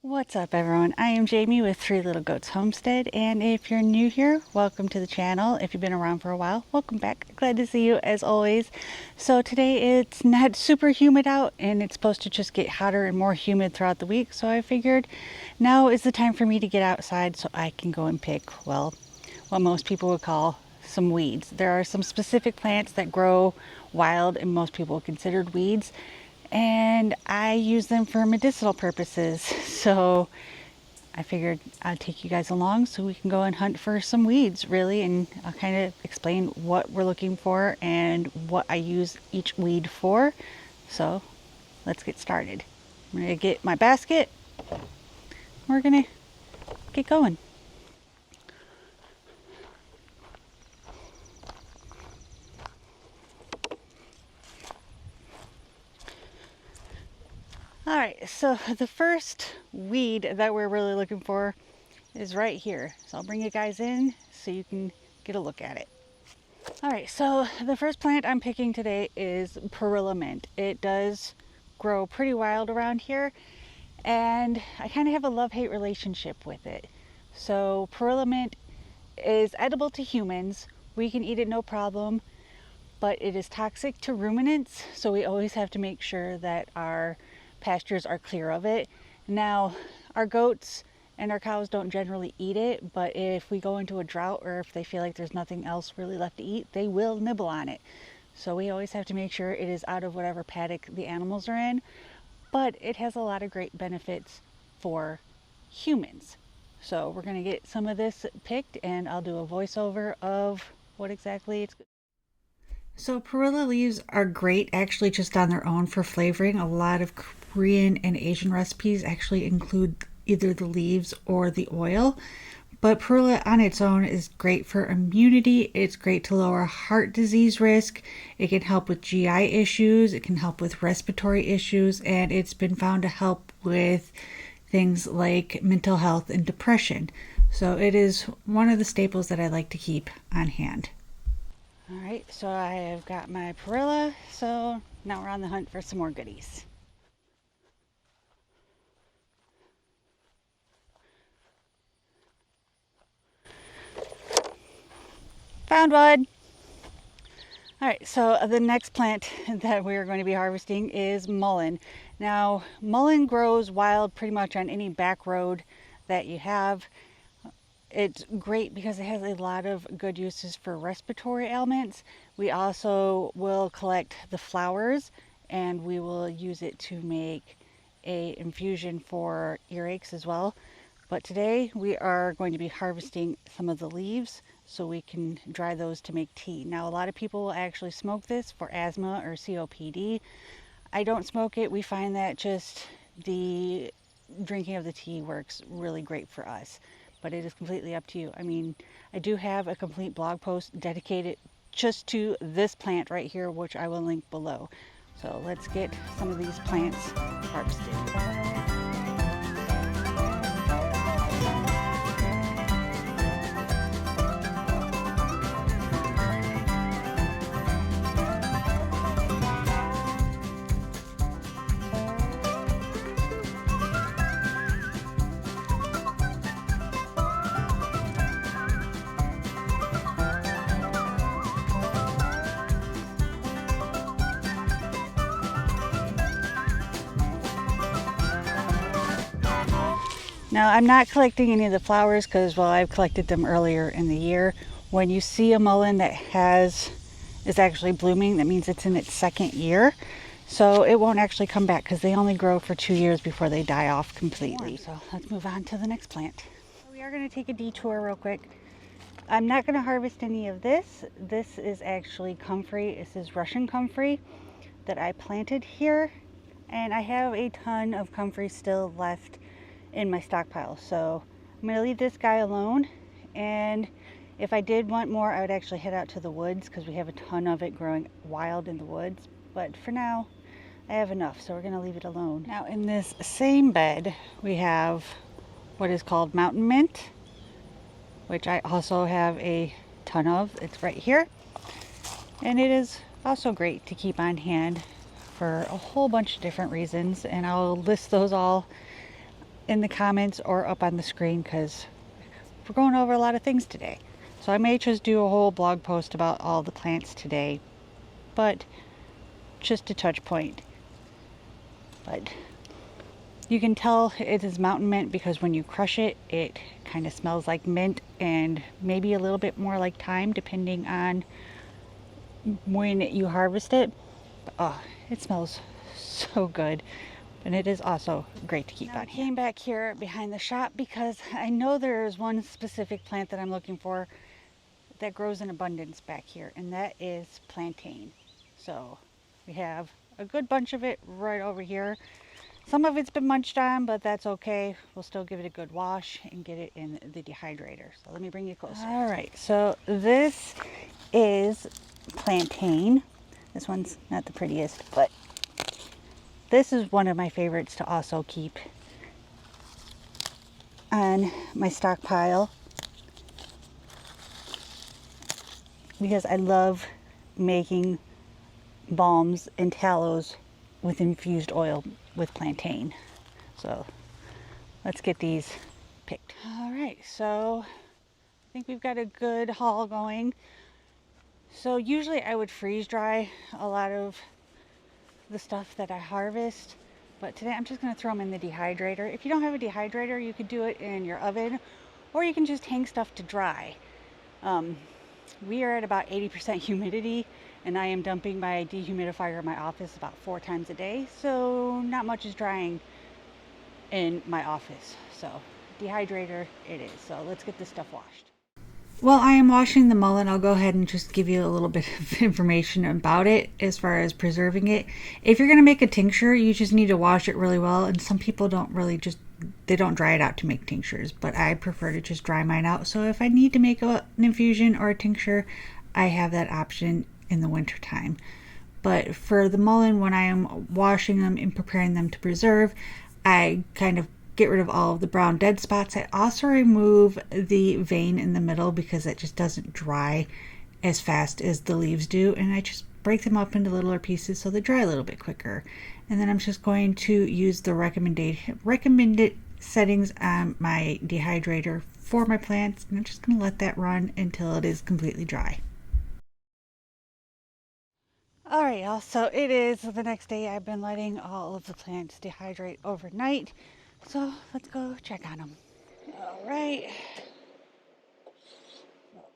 What's up everyone? I am Jamie with Three Little Goats Homestead, and if you're new here, welcome to the channel. If you've been around for a while, welcome back. Glad to see you as always. So today it's not super humid out and it's supposed to just get hotter and more humid throughout the week, so I figured now is the time for me to get outside so I can go and pick, well, what most people would call some weeds. There are some specific plants that grow wild and most people considered weeds, and I use them for medicinal purposes. So I figured I'd take you guys along so we can go and hunt for some weeds, really, and I'll kind of explain what we're looking for and what I use each weed for. So let's get started. I'm gonna get my basket. We're gonna get going. All right, so the first weed that we're really looking for is right here. So I'll bring you guys in so you can get a look at it. All right, so the first plant I'm picking today is perilla mint. It does grow pretty wild around here, and I kind of have a love-hate relationship with it. So perilla mint is edible to humans. We can eat it no problem, but it is toxic to ruminants, so we always have to make sure that our pastures are clear of it. Now, our goats and our cows don't generally eat it, but if we go into a drought or if they feel like there's nothing else really left to eat, they will nibble on it. So we always have to make sure it is out of whatever paddock the animals are in, but it has a lot of great benefits for humans. So we're gonna get some of this picked and I'll do a voiceover of what exactly it's. So perilla leaves are great actually just on their own for flavoring. A lot of Korean and Asian recipes actually include either the leaves or the oil. But perilla on its own is great for immunity. It's great to lower heart disease risk. It can help with GI issues. It can help with respiratory issues. And it's been found to help with things like mental health and depression. So it is one of the staples that I like to keep on hand. All right, so I have got my perilla, so now we're on the hunt for some more goodies. Found one! All right, so the next plant that we're going to be harvesting is mullen. Now, mullen grows wild pretty much on any back road that you have. It's great because it has a lot of good uses for respiratory ailments. We also will collect the flowers and we will use it to make a infusion for earaches as well. But today we are going to be harvesting some of the leaves so we can dry those to make tea. Now a lot of people will actually smoke this for asthma or COPD. I don't smoke it. We find that just the drinking of the tea works really great for us. But it is completely up to you. I mean, I do have a complete blog post dedicated just to this plant right here, which I will link below. So let's get some of these plants harvested. Now I'm not collecting any of the flowers because, well, I've collected them earlier in the year. When you see a mullen that is actually blooming, that means it's in its second year. So it won't actually come back because they only grow for 2 years before they die off completely. So let's move on to the next plant. We are going to take a detour real quick. I'm not going to harvest any of this. This is actually comfrey. This is Russian comfrey that I planted here. And I have a ton of comfrey still left in my stockpile, so I'm going to leave this guy alone, and if I did want more I would actually head out to the woods because we have a ton of it growing wild in the woods, but for now I have enough, so we're going to leave it alone. Now in this same bed we have what is called mountain mint, which I also have a ton of. It's right here, and it is also great to keep on hand for a whole bunch of different reasons, and I'll list those all in the comments or up on the screen because we're going over a lot of things today. So I may just do a whole blog post about all the plants today, but just a touch point. But you can tell it is mountain mint because when you crush it, it kind of smells like mint and maybe a little bit more like thyme depending on when you harvest it. But, oh, it smells so good. And it is also great to keep on. I came back here behind the shop because I know there is one specific plant that I'm looking for that grows in abundance back here, and that is plantain. So we have a good bunch of it right over here. Some of it's been munched on, but that's okay. We'll still give it a good wash and get it in the dehydrator. So let me bring you closer. All right, so this is plantain. This one's not the prettiest, but this is one of my favorites to also keep on my stockpile because I love making balms and tallows with infused oil with plantain. So let's get these picked. All right, so I think we've got a good haul going. So usually I would freeze dry a lot of the stuff that I harvest, but today I'm just going to throw them in the dehydrator. If you don't have a dehydrator, you could do it in your oven, or you can just hang stuff to dry. We are at about 80% humidity, and I am dumping my dehumidifier in my office about 4 times a day, so not much is drying in my office. So dehydrator it is. So let's get this stuff washed. While I am washing the mullen, I'll go ahead and just give you a little bit of information about it as far as preserving it. If you're going to make a tincture, you just need to wash it really well. And some people don't really they don't dry it out to make tinctures, but I prefer to just dry mine out. So if I need to make an infusion or a tincture, I have that option in the winter time. But for the mullen, when I am washing them and preparing them to preserve, I kind of get rid of all of the brown dead spots. I also remove the vein in the middle because it just doesn't dry as fast as the leaves do, and I just break them up into littler pieces so they dry a little bit quicker. And then I'm just going to use the recommended settings on my dehydrator for my plants, and I'm just going to let that run until it is completely dry. All right, y'all, so it is the next day. I've been letting all of the plants dehydrate overnight. So let's go check on them. All right.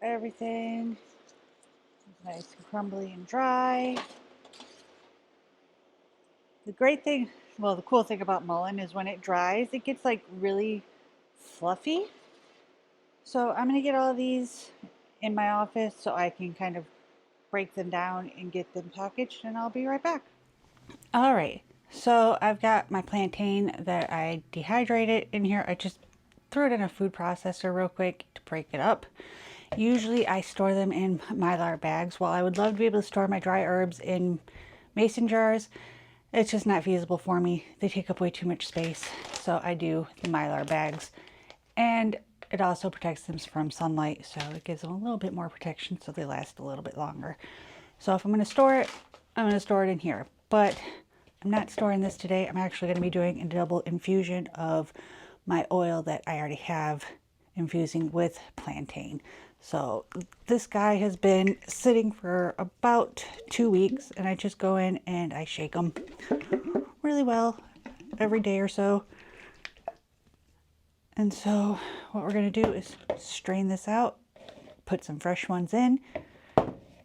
Everything is nice and crumbly and dry. The great thing, well, the cool thing about mullen is when it dries, it gets like really fluffy. So I'm going to get all these in my office so I can kind of break them down and get them packaged, and I'll be right back. All right. So I've got my plantain that I dehydrated in here. I just threw it in a food processor real quick to break it up. Usually I store them in Mylar bags. While I would love to be able to store my dry herbs in mason jars, it's just not feasible for me. They take up way too much space. So I do the Mylar bags. And it also protects them from sunlight, so it gives them a little bit more protection so they last a little bit longer. So if I'm going to store it, I'm going to store it in here. But I'm not storing this today. I'm actually going to be doing a double infusion of my oil that I already have infusing with plantain. So this guy has been sitting for about 2 weeks, and I just go in and I shake them really well every day or so. And so what we're going to do is strain this out, put some fresh ones in,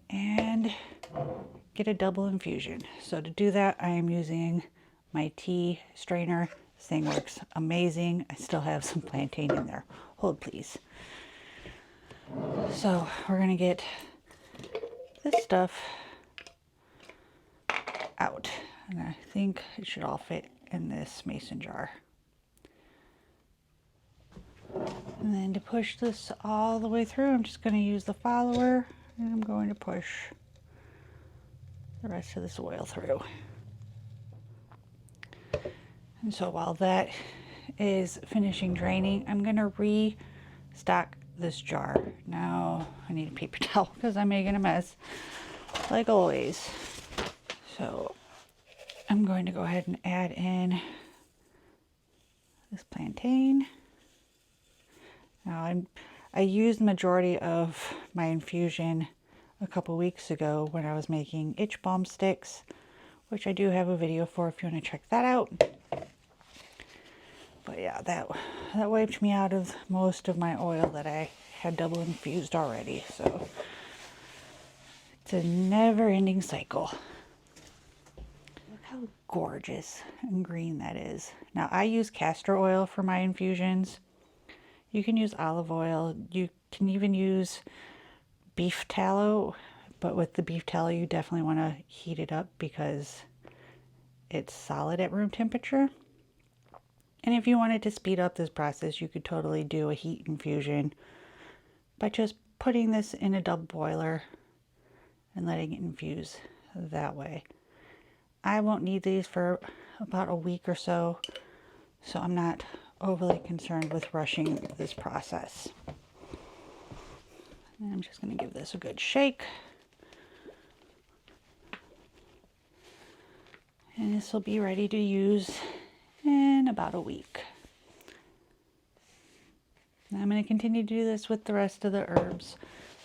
and get a double infusion. So to do that, I am using my tea strainer. This thing works amazing. I still have some plantain in there. Hold please. So we're going to get this stuff out, and I think it should all fit in this mason jar. And then to push this all the way through, I'm just going to use the follower, and I'm going to push the rest of this oil through. And so while that is finishing draining, I'm going to restock this jar. Now I need a paper towel because I'm making a mess like always. So I'm going to go ahead and add in the this plantain. Now I used the majority of my infusion a couple weeks ago when I was making itch balm sticks, which I do have a video for if you want to check that out. But yeah, that wiped me out of most of my oil that I had double infused already. So it's a never-ending cycle. Look how gorgeous and green that is. Now I use castor oil for my infusions. You can use olive oil. You can even use beef tallow, but with the beef tallow you definitely want to heat it up because it's solid at room temperature. And if you wanted to speed up this process, you could totally do a heat infusion by just putting this in a double boiler and letting it infuse that way. I won't need these for about a week or so, so I'm not overly concerned with rushing this process. And I'm just going to give this a good shake. And this will be ready to use in about a week. Now I'm going to continue to do this with the rest of the herbs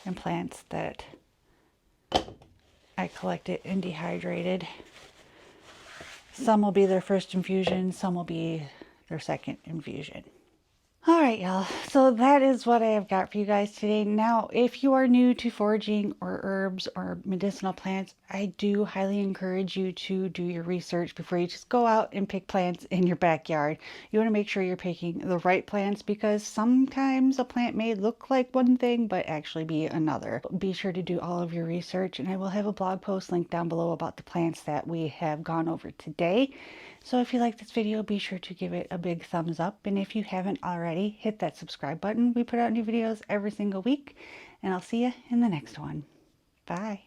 and plants that I collected and dehydrated. Some will be their first infusion, some will be their second infusion. All right, y'all. So that is what I have got for you guys today. Now, if you are new to foraging or herbs or medicinal plants, I do highly encourage you to do your research before you just go out and pick plants in your backyard. You want to make sure you're picking the right plants because sometimes a plant may look like one thing but actually be another. Be sure to do all of your research, and I will have a blog post linked down below about the plants that we have gone over today. So if you like this video, be sure to give it a big thumbs up. And if you haven't already, hit that subscribe button. We put out new videos every single week. And I'll see you in the next one. Bye.